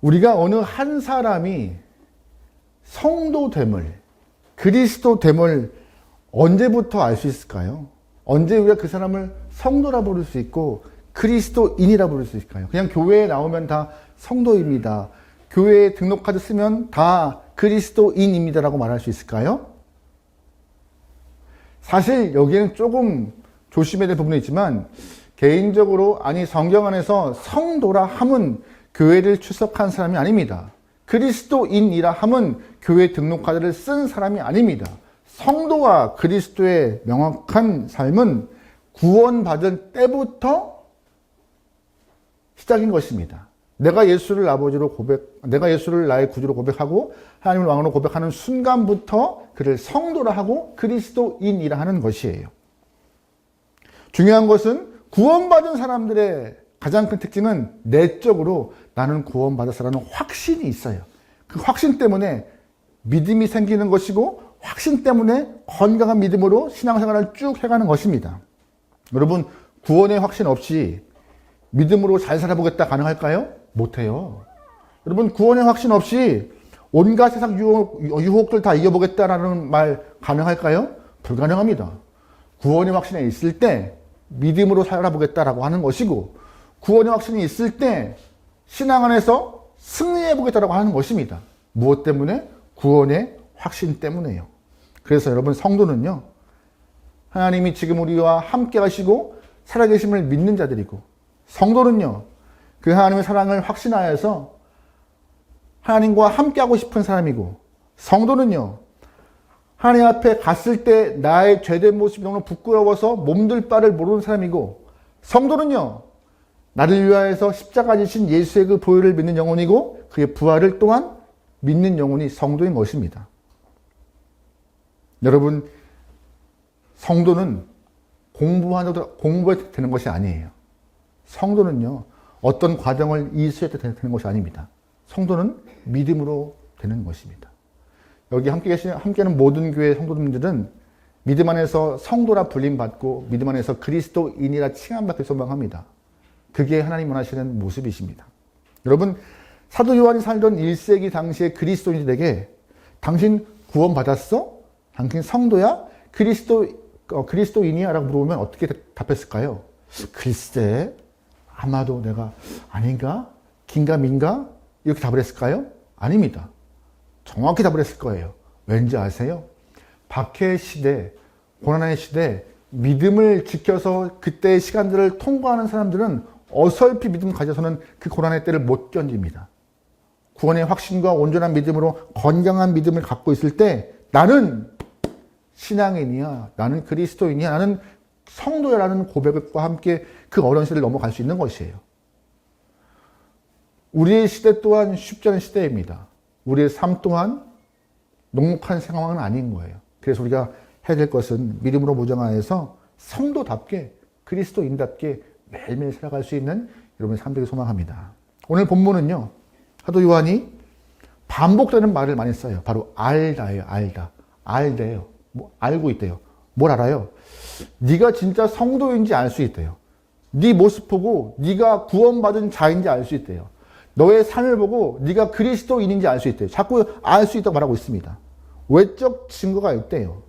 우리가 어느 한 사람이 성도됨을, 그리스도됨을 언제부터 알 수 있을까요? 언제 우리가 그 사람을 성도라 부를 수 있고 그리스도인이라 부를 수 있을까요? 그냥 교회에 나오면 다 성도입니다, 교회에 등록카드 쓰면 다 그리스도인입니다라고 말할 수 있을까요? 사실 여기에는 조금 조심해야 될 부분이 있지만, 개인적으로 성경 안에서 성도라 함은 교회를 출석한 사람이 아닙니다. 그리스도인이라 함은 교회 등록카드를 쓴 사람이 아닙니다. 성도와 그리스도의 명확한 삶은 구원받은 때부터 시작인 것입니다. 내가 예수를 내가 예수를 나의 구주로 고백하고 하나님을 왕으로 고백하는 순간부터 그를 성도라 하고 그리스도인이라 하는 것이에요. 중요한 것은 구원받은 사람들의 가장 큰 특징은 내적으로 나는 구원받았어라는 확신이 있어요. 그 확신 때문에 믿음이 생기는 것이고, 확신 때문에 건강한 믿음으로 신앙생활을 쭉 해가는 것입니다. 여러분, 구원의 확신 없이 믿음으로 잘 살아보겠다 가능할까요? 못해요. 여러분, 구원의 확신 없이 온갖 세상 유혹들 다 이겨보겠다라는 말 가능할까요? 불가능합니다. 구원의 확신이 있을 때 믿음으로 살아보겠다라고 하는 것이고, 구원의 확신이 있을 때 신앙 안에서 승리해보겠다라고 하는 것입니다. 무엇 때문에? 구원의 확신 때문에요. 그래서 여러분, 성도는요, 하나님이 지금 우리와 함께 하시고 살아계심을 믿는 자들이고, 성도는요, 그 하나님의 사랑을 확신하여서 하나님과 함께하고 싶은 사람이고, 성도는요, 하나님 앞에 갔을 때 나의 죄된 모습이 너무 부끄러워서 몸둘 바를 모르는 사람이고, 성도는요, 나를 위하여서 십자가 지신 예수의 그 보혈을 믿는 영혼이고, 그의 부활을 또한 믿는 영혼이 성도인 것입니다. 여러분, 성도는 공부해야 되는 것이 아니에요. 성도는요, 어떤 과정을 이수해야 되는 것이 아닙니다. 성도는 믿음으로 되는 것입니다. 여기 함께하는 모든 교회 성도님들은 믿음 안에서 성도라 불림받고 믿음 안에서 그리스도인이라 칭함받길 소망합니다. 그게 하나님 원하시는 모습이십니다. 여러분, 사도 요한이 살던 1세기 당시의 그리스도인들에게 당신 구원받았어? 당신 성도야? 그리스도인이야? 라고 물어보면 어떻게 답했을까요? 글쎄, 아마도 내가 아닌가? 긴가민가? 이렇게 답을 했을까요? 아닙니다. 정확히 답을 했을 거예요. 왠지 아세요? 박해의 시대, 고난의 시대, 믿음을 지켜서 그때의 시간들을 통과하는 사람들은 어설피 믿음을 가져서는 그 고난의 때를 못 견딥니다. 구원의 확신과 온전한 믿음으로 건강한 믿음을 갖고 있을 때 나는 신앙인이야, 나는 그리스도인이야, 나는 성도야라는 고백과 함께 그 어려운 시대를 넘어갈 수 있는 것이에요. 우리의 시대 또한 쉽지 않은 시대입니다. 우리의 삶 또한 녹록한 상황은 아닌 거예요. 그래서 우리가 해야 될 것은 믿음으로 무장하여서 성도답게, 그리스도인답게 매일매일 살아갈 수 있는 여러분의 삶 되길 소망합니다. 오늘 본문은요, 사도 요한이 반복되는 말을 많이 써요. 바로 알다예요. 알대요. 알고 있대요. 뭘 알아요? 네가 진짜 성도인지 알 수 있대요. 네 모습 보고 네가 구원받은 자인지 알 수 있대요. 너의 삶을 보고 네가 그리스도인인지 알 수 있대요. 자꾸 알 수 있다고 말하고 있습니다. 외적 증거가 있대요.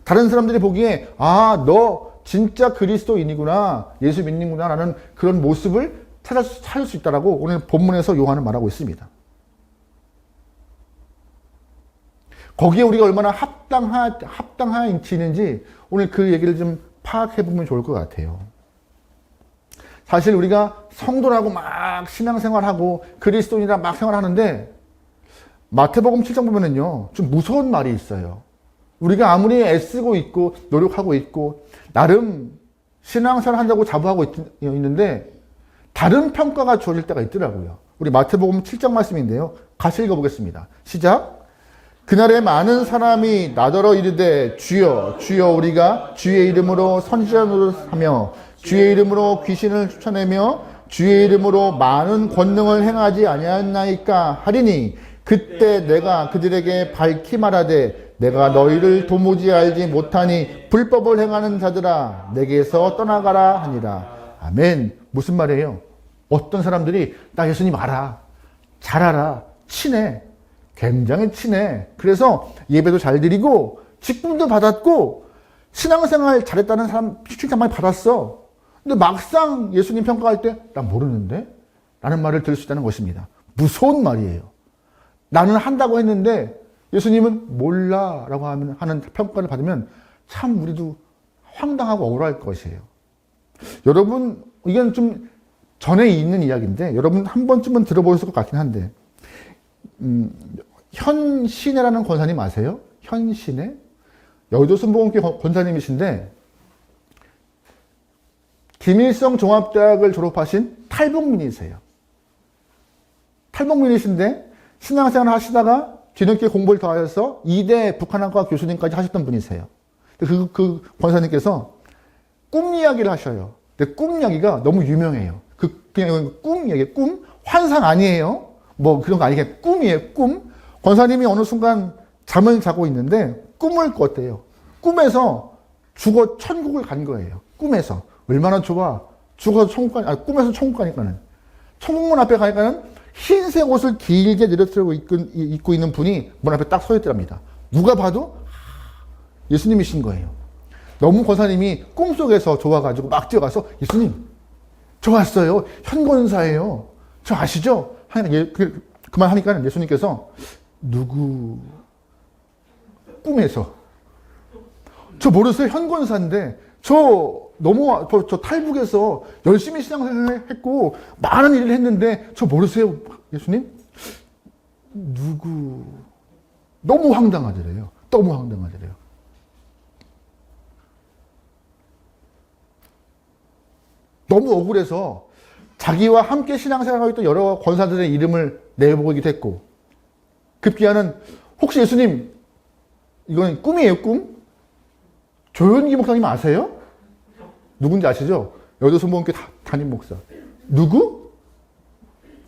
다른 사람들이 보기에 너 진짜 그리스도인이구나, 예수 믿는구나 라는 그런 모습을 찾을 수 있다라고 오늘 본문에서 요한은 말하고 있습니다. 거기에 우리가 얼마나 합당한지인지 오늘 그 얘기를 좀 파악해보면 좋을 것 같아요. 사실 우리가 성도라고 막 신앙생활하고 그리스도인이라 막 생활하는데 마태복음 7장 보면은요, 좀 무서운 말이 있어요. 우리가 아무리 애쓰고 있고 노력하고 있고 나름 신앙생활 한다고 자부하고 있는데 다른 평가가 주어질 때가 있더라고요. 우리 마태복음 7장 말씀인데요, 같이 읽어보겠습니다. 시작. 그날에 많은 사람이 나더러 이르되 주여 주여 우리가 주의 이름으로 선지자 노릇하며 주의 이름으로 귀신을 쫓아내며 주의 이름으로 많은 권능을 행하지 아니하였나이까 하리니 그때 내가 그들에게 밝히 말하되 내가 너희를 도무지 알지 못하니 불법을 행하는 자들아 내게서 떠나가라 하니라. 아멘. 무슨 말이에요? 어떤 사람들이 나 예수님 알아, 잘 알아. 친해. 굉장히 친해. 그래서 예배도 잘 드리고 직분도 받았고 신앙생활 잘했다는 사람 칭찬 많이 받았어. 근데 막상 예수님 평가할 때 난 모르는데? 라는 말을 들을 수 있다는 것입니다. 무서운 말이에요. 나는 한다고 했는데 예수님은 몰라 라고 하는 평가를 받으면 참 우리도 황당하고 억울할 것이에요. 여러분, 이건 좀 전에 있는 이야기인데 여러분 한 번쯤은 들어보셨을 것 같긴 한데 현신혜라는 권사님 아세요? 현신혜? 여의도 순복음교회 권사님이신데 김일성 종합대학을 졸업하신 탈북민이세요. 탈북민이신데 신앙생활을 하시다가 뒤늦게 공부를 더 하셔서 2대 북한학과 교수님까지 하셨던 분이세요. 그 권사님께서 꿈 이야기를 하셔요. 근데 꿈 이야기가 너무 유명해요. 그냥 꿈 이야기, 꿈? 환상 아니에요. 뭐 그런 거 아니게 꿈이에요, 꿈. 권사님이 어느 순간 잠을 자고 있는데 꿈을 꿨대요. 꿈에서 죽어 천국을 간 거예요. 꿈에서. 얼마나 좋아. 죽어서 천국 가니, 꿈에서 천국 가니까는. 천국문 앞에 가니까는 흰색 옷을 길게 내려뜨리고 입고 있는 분이 문 앞에 딱 서 있더랍니다. 누가 봐도 예수님이신 거예요. 너무 권사님이 꿈속에서 좋아가지고 막 뛰어가서 예수님, 저 왔어요. 현권사예요. 저 아시죠? 그만하니까 예수님께서 누구 꿈에서 저 모르세요? 현권사인데 저 탈북에서 열심히 신앙생활 했고 많은 일을 했는데 저 모르세요? 예수님? 누구? 너무 황당하더래요. 너무 황당하더래요. 너무 억울해서 자기와 함께 신앙생활하고 있던 여러 권사들의 이름을 내보기도 했고 급기야는 혹시 예수님 이건 꿈이에요, 꿈? 조현기 목사님 아세요? 누군지 아시죠? 여의도 순복음교회 담임 목사. 누구?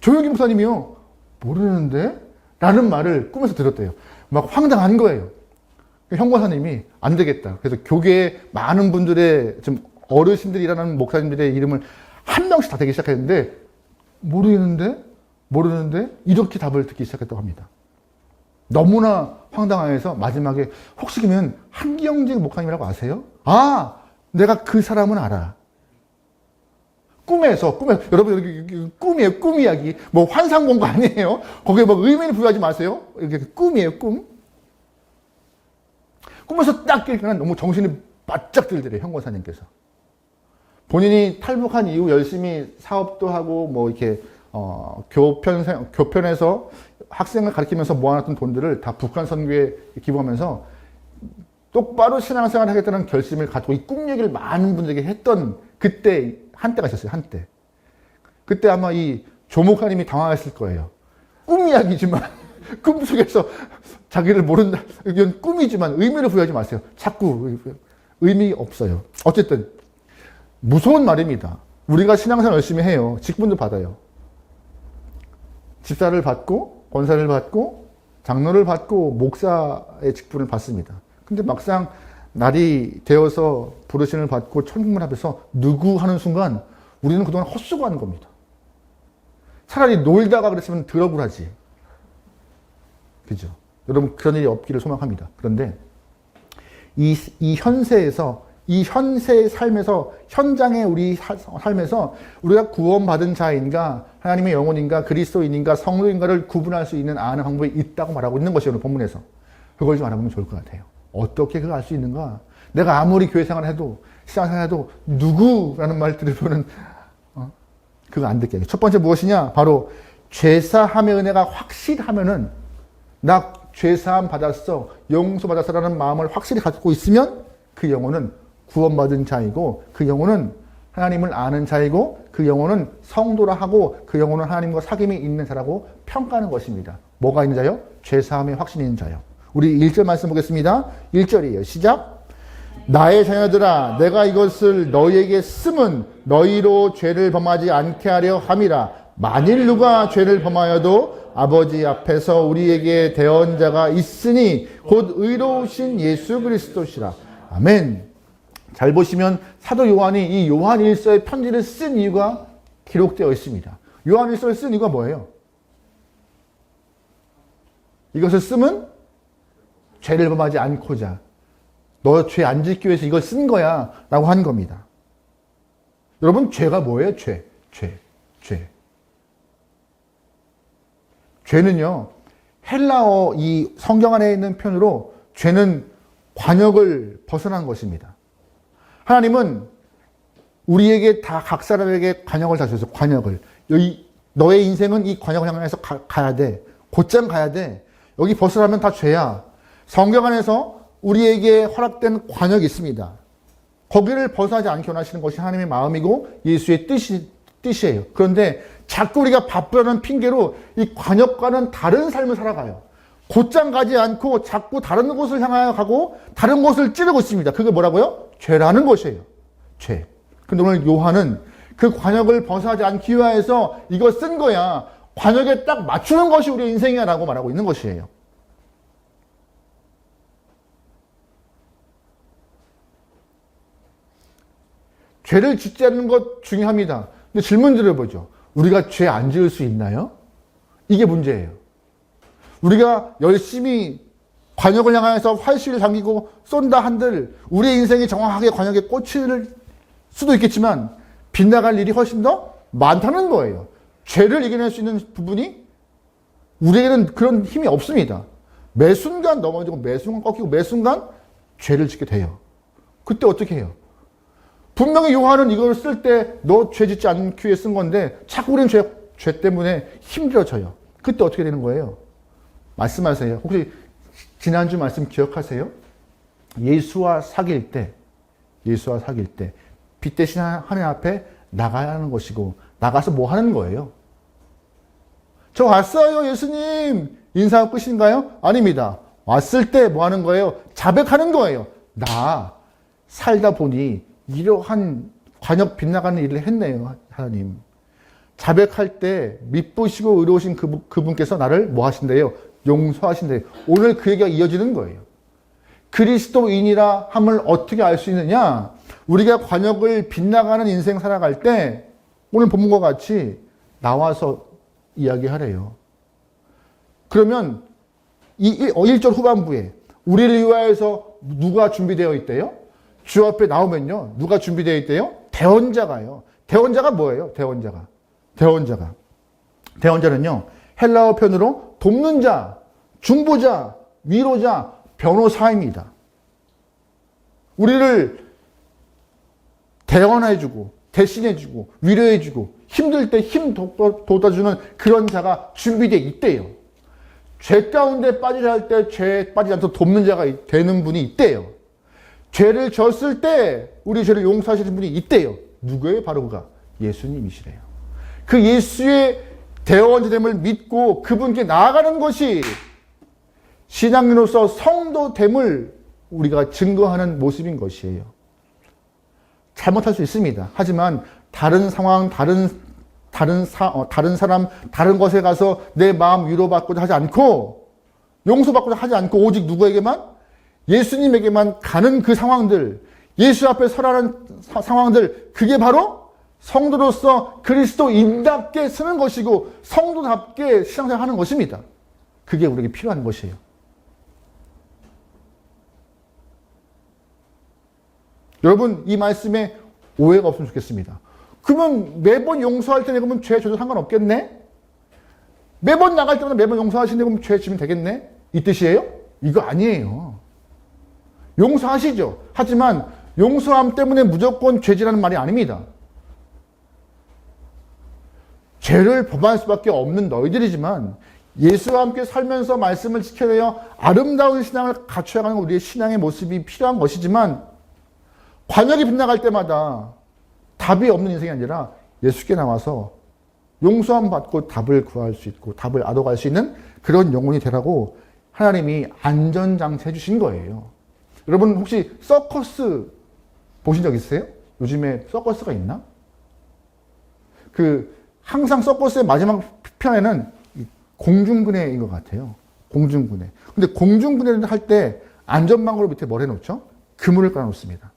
조현기 목사님이요. 모르는데? 라는 말을 꿈에서 들었대요. 막 황당한 거예요. 형 권사님이 안 되겠다. 그래서 교계에 많은 분들의 좀 어르신들이라는 목사님들의 이름을 한 명씩 다 대기 시작했는데 모르는데 이렇게 답을 듣기 시작했다고 합니다. 너무나 황당해서 마지막에 혹시 그러면 한기영직 목사님이라고 아세요? 아, 내가 그 사람은 알아. 꿈에서 여러분 꿈이에요. 꿈 이야기. 뭐 환상 본 거 아니에요. 거기에 뭐 의미를 부여하지 마세요. 이게 꿈이에요. 꿈. 꿈에서 딱 깨니까 너무 정신이 바짝 들더래요. 형 권사님께서. 본인이 탈북한 이후 열심히 사업도 하고 뭐 이렇게 교편에서 학생을 가르치면서 모아놨던 돈들을 다 북한 선교에 기부하면서 똑바로 신앙생활을 하겠다는 결심을 가지고 이 꿈 얘기를 많은 분들에게 했던 그때 한때가 있었어요. 한때. 그때 아마 이 조목사님이 당황했을 거예요. 꿈 이야기지만 꿈속에서 자기를 모른다. 이건 꿈이지만 의미를 부여하지 마세요. 자꾸 의미 없어요. 어쨌든 무서운 말입니다. 우리가 신앙생활 열심히 해요. 직분도 받아요. 집사를 받고 권사를 받고 장로를 받고 목사의 직분을 받습니다. 근데 막상 날이 되어서 부르심을 받고 천국문 앞에서 누구 하는 순간 우리는 그동안 헛수고하는 겁니다. 차라리 놀다가 그랬으면 들어볼 하지. 그죠? 여러분 그런 일이 없기를 소망합니다. 그런데 이 현세에서 이 현세의 삶에서 현장의 우리 삶에서 우리가 구원받은 자인가 하나님의 영혼인가 그리스도인인가 성도인가를 구분할 수 있는 아는 방법이 있다고 말하고 있는 것이에요. 오늘 본문에서. 그걸 좀 알아보면 좋을 것 같아요. 어떻게 그걸 알 수 있는가? 내가 아무리 교회 생활을 해도 신앙생활을 해도 누구라는 말 들으면은 그거 안 듣게 해요. 첫 번째 무엇이냐? 바로 죄사함의 은혜가 확실하면은 나 죄사함 받았어 용서받았어라는 마음을 확실히 갖고 있으면 그 영혼은 구원받은 자이고 그 영혼은 하나님을 아는 자이고 그 영혼은 성도라 하고 그 영혼은 하나님과 사귐이 있는 자라고 평가하는 것입니다. 뭐가 있는 자요? 죄사함의 확신이 있는 자요. 우리 1절 말씀 보겠습니다. 1절이에요. 시작. 나의 자녀들아 내가 이것을 너희에게 쓰면 너희로 죄를 범하지 않게 하려 함이라. 만일 누가 죄를 범하여도 아버지 앞에서 우리에게 대언자가 있으니 곧 의로우신 예수 그리스도시라. 아멘. 잘 보시면 사도 요한이 이 요한 1서의 편지를 쓴 이유가 기록되어 있습니다. 요한 1서를 쓴 이유가 뭐예요? 이것을 쓰면 죄를 범하지 않고자. 너 죄 안 짓기 위해서 이걸 쓴 거야. 라고 한 겁니다. 여러분, 죄가 뭐예요? 죄. 죄는요, 헬라어 이 성경 안에 있는 표현으로 죄는 관역을 벗어난 것입니다. 하나님은 우리에게 다 각 사람에게 관역을 다 주셔서 관역을. 너의 인생은 이 관역을 향해서 가야 돼. 곧장 가야 돼. 여기 벗어나면 다 죄야. 성경 안에서 우리에게 허락된 관역이 있습니다. 거기를 벗어나지 않게 원하시는 것이 하나님의 마음이고 예수의 뜻이에요. 그런데 자꾸 우리가 바쁘다는 핑계로 이 관역과는 다른 삶을 살아가요. 곧장 가지 않고 자꾸 다른 곳을 향하여 가고 다른 곳을 찌르고 있습니다. 그게 뭐라고요? 죄라는 것이에요. 죄. 근데 오늘 요한은 그 관역을 벗어나지 않기 위하여서 이거 쓴 거야. 관역에 딱 맞추는 것이 우리의 인생이야 라고 말하고 있는 것이에요. 죄를 짓지 않는 것 중요합니다. 근데 질문 드려보죠. 우리가 죄 안 지을 수 있나요? 이게 문제예요. 우리가 열심히 관역을 향해서 활시를 당기고 쏜다 한들 우리의 인생이 정확하게 관역에 꽂힐 수도 있겠지만 빗나갈 일이 훨씬 더 많다는 거예요. 죄를 이겨낼 수 있는 부분이 우리에게는 그런 힘이 없습니다. 매 순간 넘어지고 매 순간 꺾이고 매 순간 죄를 짓게 돼요. 그때 어떻게 해요? 분명히 요한은 이걸 쓸 때 너 죄 짓지 않기 위해 쓴 건데 자꾸 우리는 죄 때문에 힘들어져요. 그때 어떻게 되는 거예요? 말씀하세요. 혹시 지난주 말씀 기억하세요? 예수와 사귈 때 빛 대신 하늘 앞에 나가야 하는 것이고 나가서 뭐 하는 거예요? 저 왔어요 예수님 인사하고 끝인가요? 아닙니다. 왔을 때 뭐 하는 거예요? 자백하는 거예요. 나 살다 보니 이러한 관역 빗나가는 일을 했네요 하나님. 자백할 때 믿으시고 의로우신 그분께서 나를 뭐 하신대요? 용서하신대요. 오늘 그 얘기가 이어지는 거예요. 그리스도인이라 함을 어떻게 알 수 있느냐? 우리가 관역을 빗나가는 인생 살아갈 때 오늘 본문과 같이 나와서 이야기하래요. 그러면 이 1절 후반부에 우리를 위하여서 누가 준비되어 있대요? 주 앞에 나오면요. 누가 준비되어 있대요? 대언자가요. 대언자가 뭐예요? 대언자는요. 헬라어 표현으로 돕는 자, 중보자, 위로자, 변호사입니다. 우리를 대언해주고 대신해주고 위로해주고 힘들 때 힘 돋아주는 그런 자가 준비되어 있대요. 죄 가운데 빠지려 할 때 죄에 빠지지 않도록 돕는 자가 되는 분이 있대요. 죄를 졌을 때 우리 죄를 용서하시는 분이 있대요. 누구예요? 바로 그가 예수님이시래요. 그 예수의 대언자됨을 믿고 그분께 나아가는 것이 신앙인으로서 성도됨을 우리가 증거하는 모습인 것이에요. 잘못할 수 있습니다. 하지만 다른 상황, 다른 사람, 다른 것에 가서 내 마음 위로받고자 하지 않고 용서받고자 하지 않고 오직 누구에게만? 예수님에게만 가는 그 상황들, 예수 앞에 서라는 상황들, 그게 바로 성도로서 그리스도인답게 쓰는 것이고 성도답게 신앙생활 하는 것입니다. 그게 우리에게 필요한 것이에요. 여러분 이 말씀에 오해가 없으면 좋겠습니다. 그러면 매번 용서할 때 그러면 죄 져도 상관없겠네? 매번 나갈 때마다 매번 용서하시는데 그러면 죄 지면 되겠네? 이 뜻이에요? 이거 아니에요. 용서하시죠. 하지만 용서함 때문에 무조건 죄지라는 말이 아닙니다. 죄를 범할 수밖에 없는 너희들이지만 예수와 함께 살면서 말씀을 지켜내어 아름다운 신앙을 갖춰가는 우리의 신앙의 모습이 필요한 것이지만 관역이 빗나갈 때마다 답이 없는 인생이 아니라 예수께 나와서 용서함 받고 답을 구할 수 있고 답을 얻어갈 수 있는 그런 영혼이 되라고 하나님이 안전장치 해주신 거예요. 여러분 혹시 서커스 보신 적 있으세요? 요즘에 서커스가 있나? 항상 서커스의 마지막 편에는 공중분해인 것 같아요. 공중분해. 근데 공중분해를 할 때 안전망으로 밑에 뭘 해놓죠? 그물을 깔아놓습니다.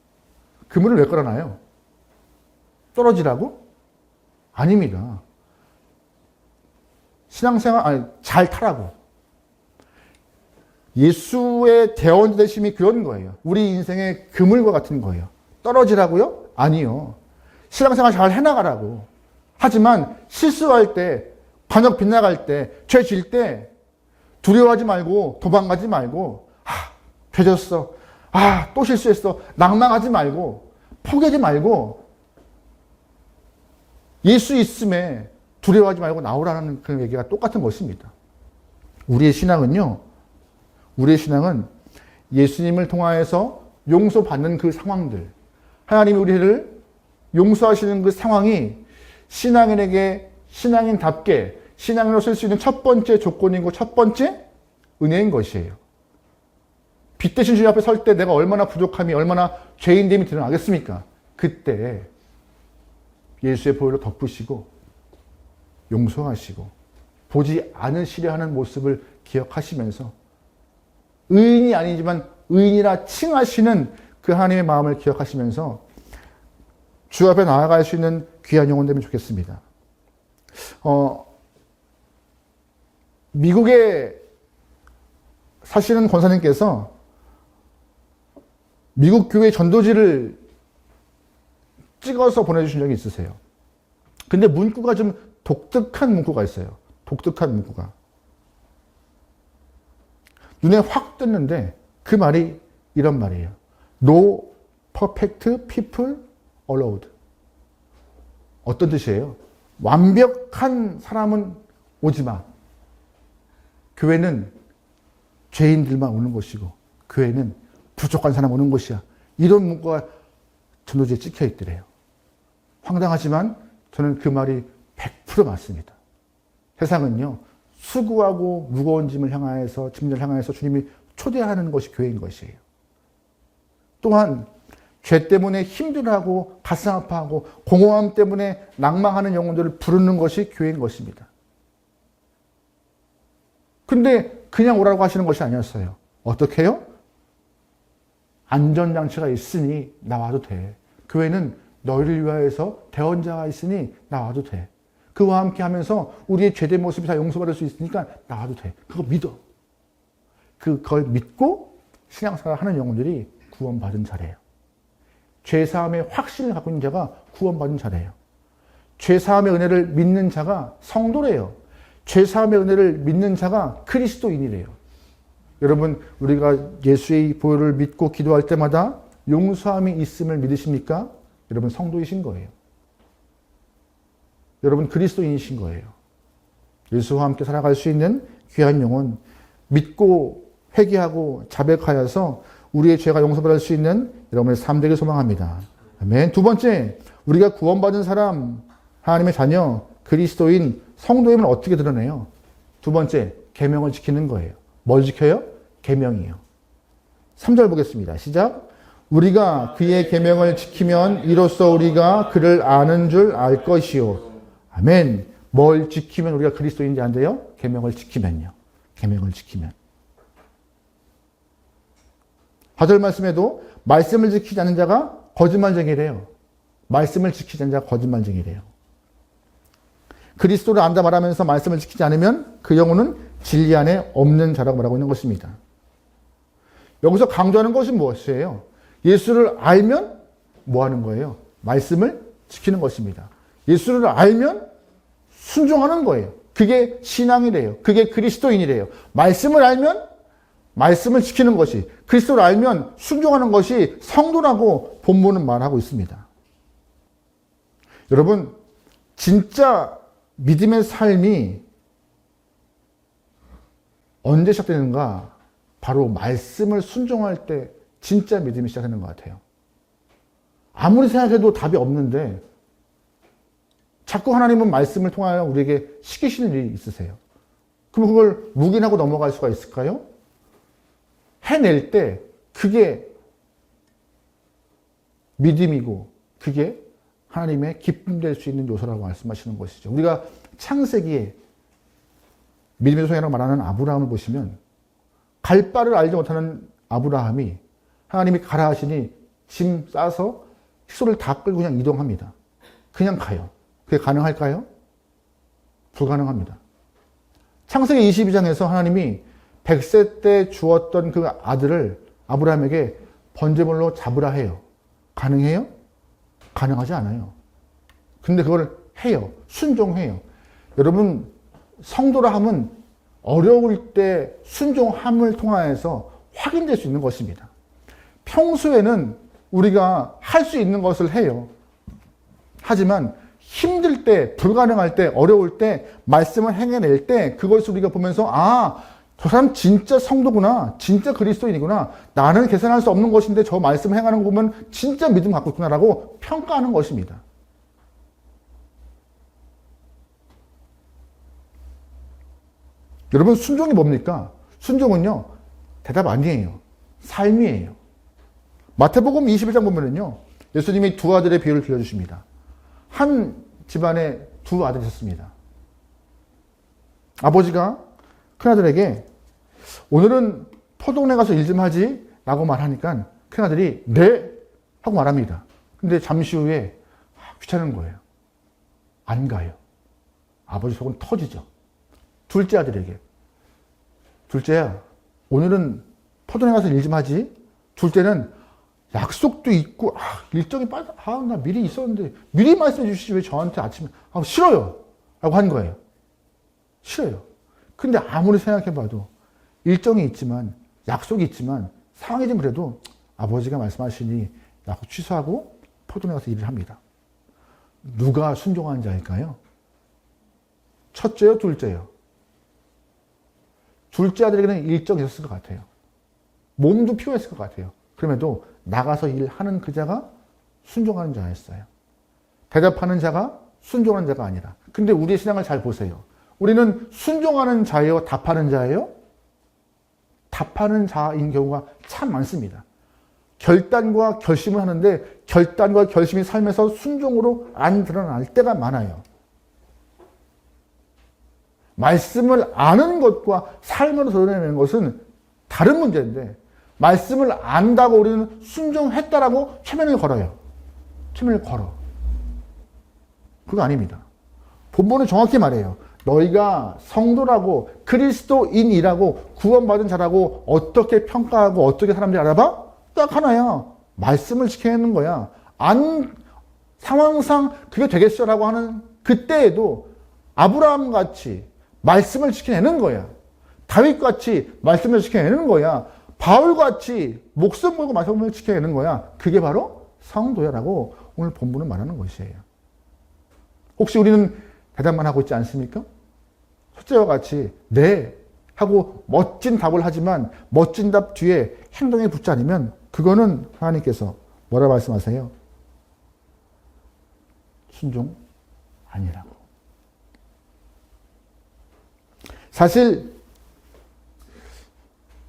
그물을 왜 깔아놔요? 떨어지라고? 아닙니다. 신앙생활, 잘 타라고. 예수의 대원 되심이 그런 거예요. 우리 인생의 그물과 같은 거예요. 떨어지라고요? 아니요. 신앙생활 잘 해나가라고. 하지만 실수할 때, 반역 빗나갈 때, 죄 질 때 두려워하지 말고 도망가지 말고 죄졌어. 또 실수했어. 낭망하지 말고 포기하지 말고 예수 있음에 두려워하지 말고 나오라는 그 얘기가 똑같은 것입니다. 우리의 신앙은 예수님을 통하여서 용서받는 그 상황들, 하나님이 우리를 용서하시는 그 상황이 신앙인에게 신앙인답게 신앙인으로 쓸 수 있는 첫 번째 조건이고 첫 번째 은혜인 것이에요. 빛 대신 주님 앞에 설 때 내가 얼마나 부족함이, 얼마나 죄인됨이 드러나겠습니까? 그때 예수의 보혈로 덮으시고 용서하시고 보지 않으시려 하는 모습을 기억하시면서 의인이 아니지만 의인이라 칭하시는 그 하나님의 마음을 기억하시면서 주 앞에 나아갈 수 있는 귀한 영혼 되면 좋겠습니다. 미국에 사시는 권사님께서 미국 교회 전도지를 찍어서 보내주신 적이 있으세요. 근데 문구가 좀 독특한 문구가 있어요. 독특한 문구가. 눈에 확 떴는데 그 말이 이런 말이에요. No perfect people allowed. 어떤 뜻이에요? 완벽한 사람은 오지 마. 교회는 죄인들만 오는 것이고 교회는 부족한 사람 오는 것이야. 이런 문구가 전도지에 찍혀 있더래요. 황당하지만 저는 그 말이 100% 맞습니다. 세상은요, 수고하고 무거운 짐을 향하여서, 짐을 향하여서 주님이 초대하는 것이 교회인 것이에요. 또한 죄 때문에 힘들어하고 가슴 아파하고 공허함 때문에 낭망하는 영혼들을 부르는 것이 교회인 것입니다. 근데 그냥 오라고 하시는 것이 아니었어요. 어떻게 해요? 안전장치가 있으니 나와도 돼. 교회는 너희를 위하여서 대언자가 있으니 나와도 돼. 그와 함께 하면서 우리의 죄된 모습이 다 용서받을 수 있으니까 나와도 돼. 그거 믿어. 그걸 믿고 신앙생활 하는 영혼들이 구원받은 자래요. 죄사함의 확신을 갖고 있는 자가 구원받은 자래요. 죄사함의 은혜를 믿는 자가 성도래요. 죄사함의 은혜를 믿는 자가 그리스도인이래요. 여러분, 우리가 예수의 보혈을 믿고 기도할 때마다 용서함이 있음을 믿으십니까? 여러분 성도이신 거예요. 여러분 그리스도인이신 거예요. 예수와 함께 살아갈 수 있는 귀한 영혼, 믿고 회개하고 자백하여서 우리의 죄가 용서받을 수 있는 여러분의 삶 되길 소망합니다. 아멘. 두 번째, 우리가 구원받은 사람, 하나님의 자녀, 그리스도인, 성도임을 어떻게 드러내요? 두 번째, 계명을 지키는 거예요. 뭘 지켜요? 계명이요. 3절 보겠습니다. 시작. 우리가 그의 계명을 지키면 이로써 우리가 그를 아는 줄 알 것이요. 아멘. 뭘 지키면 우리가 그리스도인지 안 돼요? 계명을 지키면요. 계명을 지키면. 4절 말씀에도 말씀을 지키지 않는 자가 거짓말쟁이래요. 말씀을 지키지 않는 자가 거짓말쟁이래요. 그리스도를 안다 말하면서 말씀을 지키지 않으면 그 영혼은 진리 안에 없는 자라고 말하고 있는 것입니다. 여기서 강조하는 것이 무엇이에요? 예수를 알면 뭐 하는 거예요? 말씀을 지키는 것입니다. 예수를 알면 순종하는 거예요. 그게 신앙이래요. 그게 그리스도인이래요. 말씀을 알면 말씀을 지키는 것이, 그리스도를 알면 순종하는 것이 성도라고 본문은 말하고 있습니다. 여러분, 진짜 믿음의 삶이 언제 시작되는가? 바로 말씀을 순종할 때 진짜 믿음이 시작되는 것 같아요. 아무리 생각해도 답이 없는데 자꾸 하나님은 말씀을 통하여 우리에게 시키시는 일이 있으세요. 그럼 그걸 묵인하고 넘어갈 수가 있을까요? 해낼 때 그게 믿음이고 그게 하나님의 기쁨 될 수 있는 요소라고 말씀하시는 것이죠. 우리가 창세기에 믿음의 조상이라고 말하는 아브라함을 보시면 갈 바를 알지 못하는 아브라함이 하나님이 가라 하시니 짐 싸서 식소를 다 끌고 그냥 이동합니다. 그냥 가요. 그게 가능할까요? 불가능합니다. 창세기 22장에서 하나님이 100세 때 주었던 그 아들을 아브라함에게 번제물로 잡으라 해요. 가능해요? 가능하지 않아요. 근데 그걸 해요. 순종해요. 여러분, 성도라 함은 어려울 때 순종함을 통하여서 확인될 수 있는 것입니다. 평소에는 우리가 할 수 있는 것을 해요. 하지만 힘들 때, 불가능할 때, 어려울 때, 말씀을 행해낼 때 그것을 우리가 보면서 저 사람 진짜 성도구나. 진짜 그리스도인이구나. 나는 계산할 수 없는 것인데 저 말씀 행하는 거 보면 진짜 믿음 갖고 있구나라고 평가하는 것입니다. 여러분, 순종이 뭡니까? 순종은요, 대답 아니에요. 삶이에요. 마태복음 21장 보면은요, 예수님이 두 아들의 비유를 들려주십니다. 한 집안에 두 아들이 있었습니다. 아버지가 큰아들에게 오늘은 포도원에 가서 일 좀 하지? 라고 말하니까 큰아들이 네! 하고 말합니다. 근데 잠시 후에 귀찮은 거예요. 안 가요. 아버지 속은 터지죠. 둘째 아들에게 둘째야, 오늘은 포도원에 가서 일 좀 하지? 둘째는 약속도 있고 일정이 빠져. 나 미리 있었는데 미리 말씀해 주시지 왜 저한테 아침에 싫어요 라고 한 거예요. 싫어요. 근데 아무리 생각해 봐도 일정이 있지만 약속이 있지만 상황이 좀 그래도 아버지가 말씀하시니 약속 취소하고 포도원에 가서 일을 합니다. 누가 순종한 자일까요? 첫째요, 둘째요? 둘째 아들에게는 일정이 있었을 것 같아요. 몸도 피곤했을 것 같아요. 그럼에도 나가서 일하는 그 자가 순종하는 자였어요. 대답하는 자가 순종하는 자가 아니라. 근데 우리의 신앙을 잘 보세요. 우리는 순종하는 자예요? 답하는 자예요? 답하는 자인 경우가 참 많습니다. 결단과 결심을 하는데 결단과 결심이 삶에서 순종으로 안 드러날 때가 많아요. 말씀을 아는 것과 삶으로 드러내는 것은 다른 문제인데 말씀을 안다고 우리는 순종했다라고 체면을 걸어요. 체면을 걸어. 그거 아닙니다. 본문은 정확히 말해요. 너희가 성도라고 그리스도인이라고 구원받은 자라고 어떻게 평가하고 어떻게 사람들이 알아봐? 딱 하나야. 말씀을 지켜내는 거야. 상황상 그게 되겠어라고 하는 그때에도 아브라함 같이 말씀을 지켜내는 거야. 다윗 같이 말씀을 지켜내는 거야. 바울 같이 목숨 걸고 말씀을 지켜내는 거야. 그게 바로 성도야라고 오늘 본문은 말하는 것이에요. 혹시 우리는 대답만 하고 있지 않습니까? 첫째와 같이 네 하고 멋진 답을 하지만 멋진 답 뒤에 행동에 붙지 않으면 그거는 하나님께서 뭐라 말씀하세요? 순종 아니라고. 사실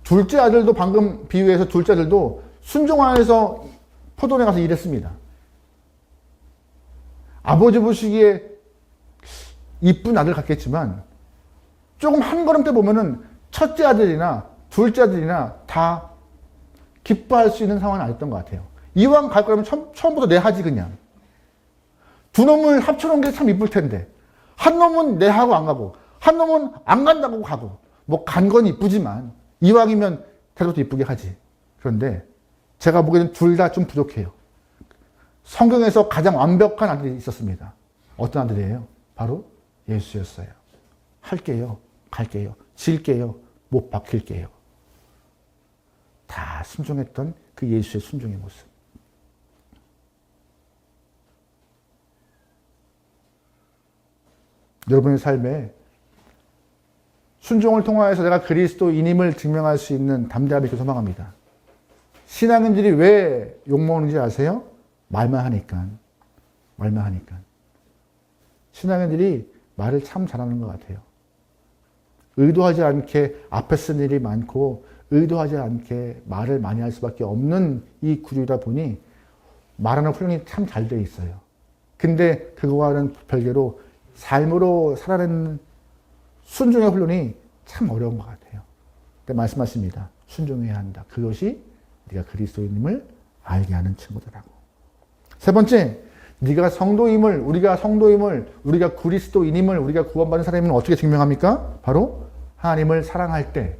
둘째 아들도 방금 비유해서 둘째 아들도 순종 안에서 포도원에 가서 일했습니다. 아버지 보시기에 이쁜 아들 같겠지만 조금 한 걸음대 보면은 첫째 아들이나 둘째 아들이나 다 기뻐할 수 있는 상황은 아니었던 것 같아요. 이왕 갈 거라면 처음부터 내 하지 그냥. 두 놈을 합쳐놓은 게 참 이쁠 텐데 한 놈은 내 하고 안 가고 한 놈은 안 간다고 가고 뭐 간 건 이쁘지만 이왕이면 태도도 이쁘게 하지. 그런데 제가 보기에는 둘 다 좀 부족해요. 성경에서 가장 완벽한 아들이 있었습니다. 어떤 아들이에요? 바로 예수였어요. 할게요. 갈게요. 질게요. 못 박힐게요. 다 순종했던 그 예수의 순종의 모습. 여러분의 삶에 순종을 통하여서 내가 그리스도인임을 증명할 수 있는 담대함이 있기를 소망합니다. 신앙인들이 왜 욕먹는지 아세요? 말만 하니까. 말만 하니까. 신앙인들이 말을 참 잘하는 것 같아요. 의도하지 않게 앞에 쓴 일이 많고 의도하지 않게 말을 많이 할 수밖에 없는 이 구조이다 보니 말하는 훈련이 참 잘 돼 있어요. 근데 그거와는 별개로 삶으로 살아내는 순종의 훈련이 참 어려운 것 같아요. 근데 말씀하십니다. 순종해야 한다. 그것이 네가 그리스도인임을 알게 하는 친구들하고. 세 번째, 네가 성도임을, 우리가 성도임을, 우리가 그리스도인임을, 우리가 구원받은 사람임을 어떻게 증명합니까? 바로 하나님을 사랑할 때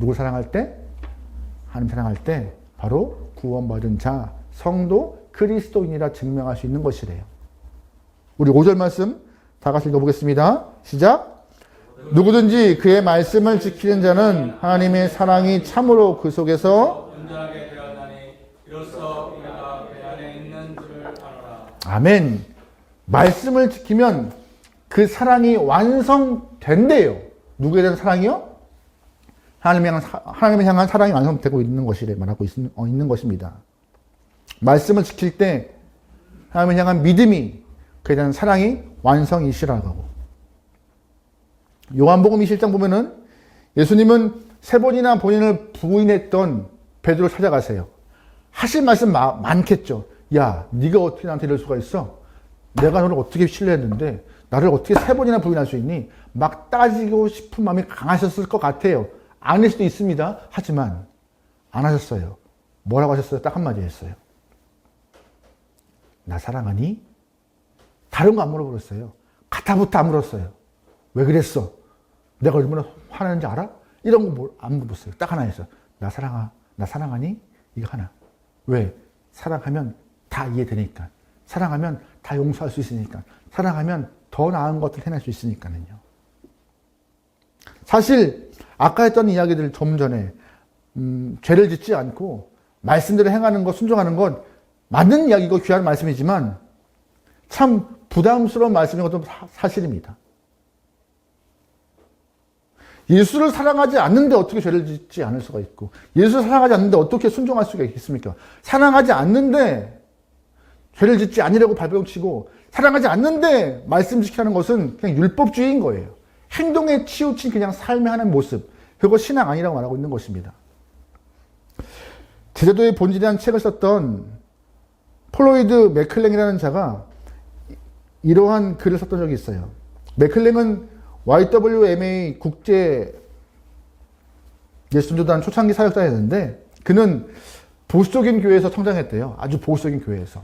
누굴 사랑할 때? 하나님 사랑할 때 바로 구원받은 자, 성도, 그리스도인이라 증명할 수 있는 것이래요. 우리 5절 말씀 다 같이 읽어보겠습니다. 시작! 누구든지 그의 말씀을 지키는 자는 하나님의 사랑이 참으로 그 속에서 온전하게 되었나니 이로써 우리가 그 안에 있는 줄을 아노라. 아멘. 말씀을 지키면 그 사랑이 완성된대요. 누구에 대한 사랑이요? 하나님을 향한 사랑이 완성되고 있는 것이래 말하고 있는 것입니다. 말씀을 지킬 때 하나님을 향한 믿음이, 그에 대한 사랑이 완성이시라고 하고. 요한복음 27장 보면은 예수님은 3번이나 본인을 부인했던 베드로 찾아가세요. 하실 말씀 많겠죠. 야, 네가 어떻게 나한테 이럴 수가 있어? 내가 너를 어떻게 신뢰했는데 나를 어떻게 3번이나 부인할 수 있니? 막 따지고 싶은 마음이 강하셨을 것 같아요. 아닐 수도 있습니다. 하지만 안 하셨어요. 뭐라고 하셨어요? 딱 한마디 했어요. 나 사랑하니? 다른 거 안 물어버렸어요. 가타부터 안 물었어요. 왜 그랬어? 내가 얼마나 화나는지 알아? 이런 거 안 물어봤어요. 딱 하나 했어요. 나 사랑하니? 이거 하나. 왜? 사랑하면 다 이해되니까. 사랑하면 다 용서할 수 있으니까. 사랑하면 더 나은 것들 해낼 수 있으니까는요. 사실 아까 했던 이야기들 좀 전에 죄를 짓지 않고 말씀대로 행하는 것, 순종하는 것 맞는 이야기고 귀한 말씀이지만 참 부담스러운 말씀인 것도 사실입니다. 예수를 사랑하지 않는데 어떻게 죄를 짓지 않을 수가 있고, 예수를 사랑하지 않는데 어떻게 순종할 수가 있습니까? 사랑하지 않는데 죄를 짓지 않으려고 발버둥치고, 사랑하지 않는데 말씀 지키는 것은 그냥 율법주의인 거예요. 행동에 치우친 그냥 삶의 하나의 모습, 그거 신앙 아니라고 말하고 있는 것입니다. 제자도의 본질이라는 책을 썼던 폴로이드 맥클랭이라는 자가 이러한 글을 썼던 적이 있어요. 맥클랭은 YWMA 국제 예수전도단 초창기 사역자였는데 그는 보수적인 교회에서 성장했대요. 아주 보수적인 교회에서.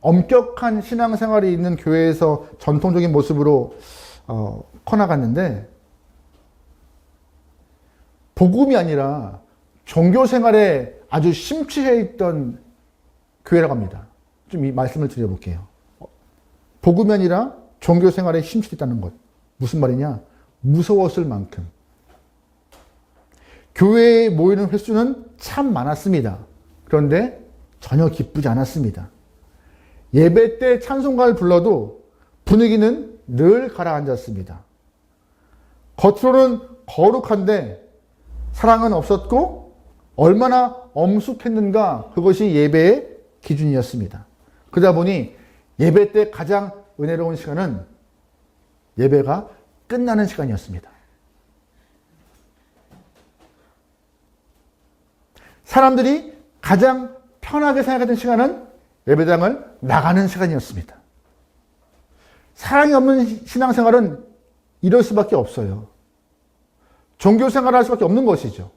엄격한 신앙생활이 있는 교회에서 전통적인 모습으로 커나갔는데 복음이 아니라 종교생활에 아주 심취해 있던 교회라고 합니다. 좀 이 말씀을 드려볼게요. 복음이 아니라 종교생활에 심취해 있다는 것. 무슨 말이냐? 무서웠을 만큼. 교회에 모이는 횟수는 참 많았습니다. 그런데 전혀 기쁘지 않았습니다. 예배 때 찬송가를 불러도 분위기는 늘 가라앉았습니다. 겉으로는 거룩한데 사랑은 없었고 얼마나 엄숙했는가, 그것이 예배의 기준이었습니다. 그러다 보니 예배 때 가장 은혜로운 시간은 예배가 끝나는 시간이었습니다. 사람들이 가장 편하게 생각했던 시간은 예배당을 나가는 시간이었습니다. 사랑이 없는 신앙생활은 이럴 수밖에 없어요. 종교생활을 할 수밖에 없는 것이죠.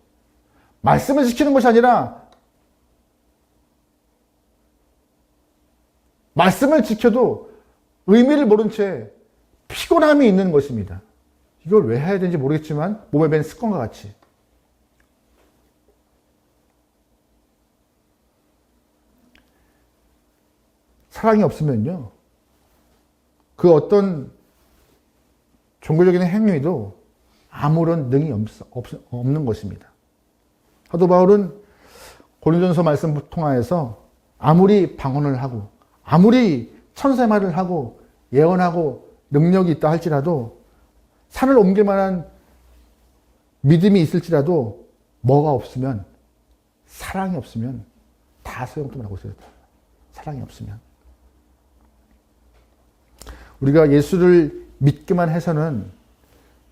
말씀을 지키는 것이 아니라 말씀을 지켜도 의미를 모른 채 피곤함이 있는 것입니다. 이걸 왜 해야 되는지 모르겠지만 몸에 밴 습관과 같이. 사랑이 없으면요, 그 어떤 종교적인 행위도 아무런 능이 없는 것입니다. 사도 바울은 고린도전서 말씀을 통하여서 아무리 방언을 하고 아무리 천사의 말을 하고 예언하고 능력이 있다 할지라도, 산을 옮길 만한 믿음이 있을지라도 뭐가 없으면, 사랑이 없으면 다 소용돌이라고 있어요. 사랑이 없으면. 우리가 예수를 믿기만 해서는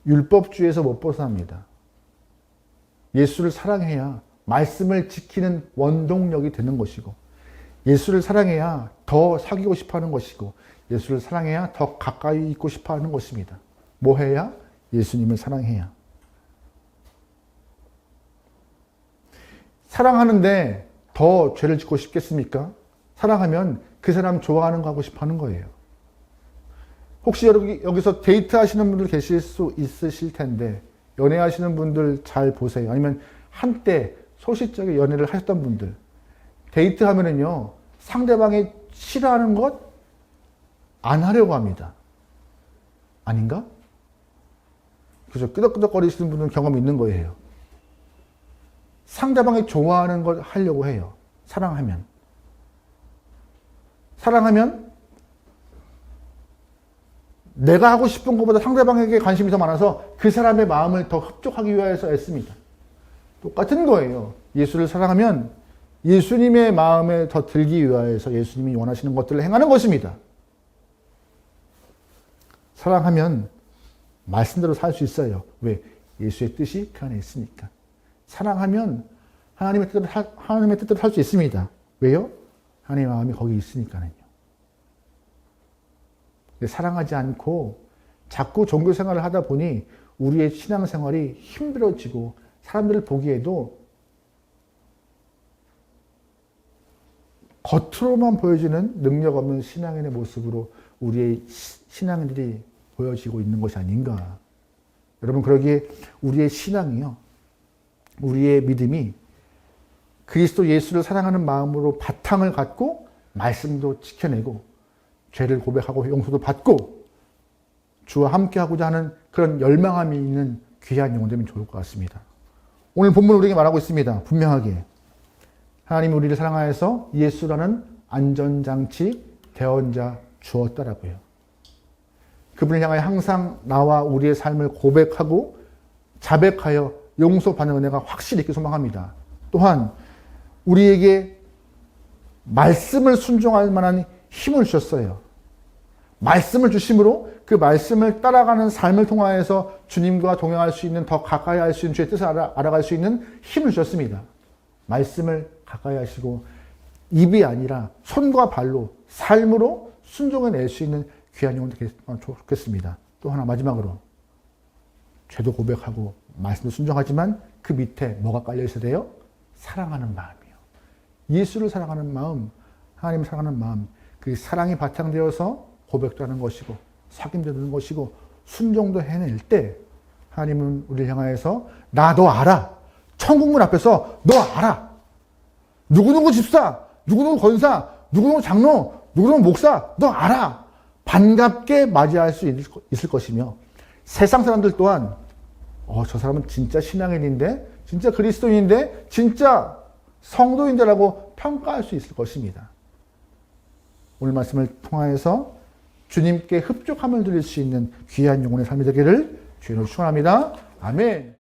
율법주의에서 못 벗어납니다. 예수를 사랑해야 말씀을 지키는 원동력이 되는 것이고, 예수를 사랑해야 더 사귀고 싶어하는 것이고, 예수를 사랑해야 더 가까이 있고 싶어하는 것입니다. 뭐 해야? 예수님을 사랑해야. 사랑하는데 더 죄를 짓고 싶겠습니까? 사랑하면 그 사람 좋아하는 거 하고 싶어하는 거예요. 혹시 여기서 데이트 하시는 분들 계실 수 있으실 텐데, 연애하시는 분들 잘 보세요. 아니면 한때 소시적인 연애를 하셨던 분들. 데이트하면은요, 상대방이 싫어하는 것 안 하려고 합니다. 아닌가? 그죠? 끄덕끄덕거리시는 분은 경험이 있는 거예요. 상대방이 좋아하는 걸 하려고 해요. 사랑하면. 사랑하면 내가 하고 싶은 것보다 상대방에게 관심이 더 많아서 그 사람의 마음을 더 흡족하기 위해서 애씁니다. 똑같은 거예요. 예수를 사랑하면 예수님의 마음에 더 들기 위해서 예수님이 원하시는 것들을 행하는 것입니다. 사랑하면 말씀대로 살 수 있어요. 왜? 예수의 뜻이 그 안에 있으니까. 사랑하면 하나님의 뜻대로 살 수 있습니다. 왜요? 하나님의 마음이 거기 있으니까요. 사랑하지 않고 자꾸 종교 생활을 하다 보니 우리의 신앙 생활이 힘들어지고 사람들을 보기에도 겉으로만 보여지는 능력 없는 신앙인의 모습으로 우리의 신앙인들이 보여지고 있는 것이 아닌가. 여러분, 그러기에 우리의 신앙이요, 우리의 믿음이 그리스도 예수를 사랑하는 마음으로 바탕을 갖고 말씀도 지켜내고 죄를 고백하고 용서도 받고 주와 함께하고자 하는 그런 열망함이 있는 귀한 영혼 되면 좋을 것 같습니다. 오늘 본문 우리에게 말하고 있습니다. 분명하게 하나님이 우리를 사랑하여서 예수라는 안전장치 대언자 주었다라고요. 그분을 향하여 항상 나와 우리의 삶을 고백하고 자백하여 용서받는 은혜가 확실히 있게 소망합니다. 또한 우리에게 말씀을 순종할 만한 힘을 주셨어요. 말씀을 주심으로 그 말씀을 따라가는 삶을 통하여서 주님과 동행할 수 있는, 더 가까이 할 수 있는 주의 뜻을 알아갈 수 있는 힘을 주셨습니다. 말씀을 가까이 하시고 입이 아니라 손과 발로, 삶으로 순종해낼 수 있는 귀한 영혼 되겠으면 좋겠습니다. 또 하나 마지막으로 죄도 고백하고 말씀도 순종하지만 그 밑에 뭐가 깔려 있어야 돼요? 사랑하는 마음이요. 예수를 사랑하는 마음, 하나님을 사랑하는 마음, 그 사랑이 바탕되어서 고백도 하는 것이고 사귐도 하는 것이고 순종도 해낼 때 하나님은 우리를 향하여서 나 너 알아. 천국문 앞에서 너 알아. 누구누구 집사, 누구누구 권사, 누구누구 장로, 누구누구 목사, 너 알아. 반갑게 맞이할 수 있을 것이며 세상 사람들 또한 저 사람은 진짜 신앙인인데, 진짜 그리스도인인데, 진짜 성도인데라고 평가할 수 있을 것입니다. 오늘 말씀을 통하여서 주님께 흡족함을 드릴 수 있는 귀한 영혼의 삶이 되기를 주님으로 축원합니다. 아멘.